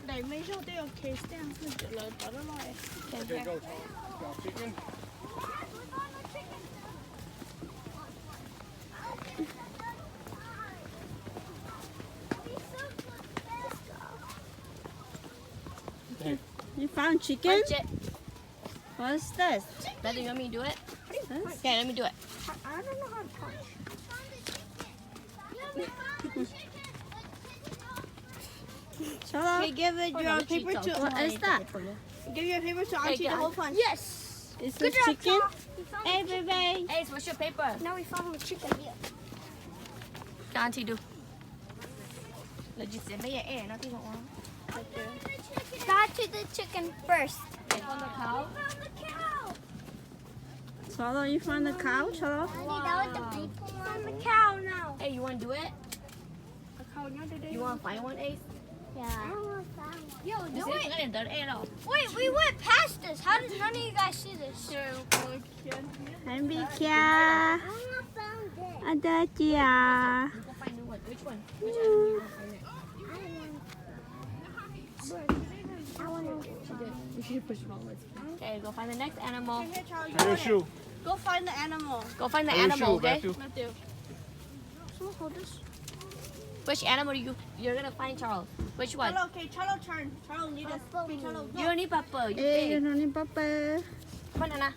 đẩy mấy rau đều kê xem mình chỉ lời đó nó lại. Okay, go, Charles. Got chicken. Okay. You found chicken? What's this? Daddy, you want me to do it? This? Okay, let me do it. I don't know how to touch. Charlotte, Okay, give it your paper to. what is that? Give your paper to Auntie to hold fun. Yes. Is this chicken? Hey, baby. Ace, what's your paper? Now we found the chicken here. Auntie do. Legit, mấy ẻ nó tiếng Hoa. Got to the chicken first. Okay, on the cow. Charlotte, you found the cow, Charlotte? Found the cow now. Hey, you want to do it? You want to find one, Ace? Yeah. Yo, This do is it. going to do it. Wait, we went past this. How did none of you guys see this? Anh bị kia. I found it. Ada chia. Go find new one. Which one? Which animal you want to find it? We should push forward. Okay, go find the next animal. Have your shoe. Go find the animal. Go find the Have your animal, shoe, okay? Matthew. Someone hold this. Which animal you're gonna find, Charles? Which one? Charlo, okay, Charlo turn. Charlo need us. Charlo, You don't need pepper. You Ê, big. nó đi papa. Come on, Anna.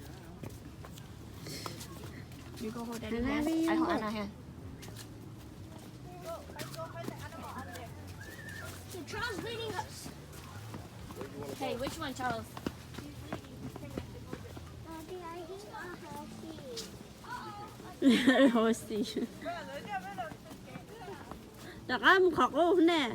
You go hold Daddy's Anna, hand. will you I hold go? Anna's hand. Let's go find the animal out there. So Charles leading us. Hey, which one, Charles? Horsey. Đặt á, một khọt luôn nè.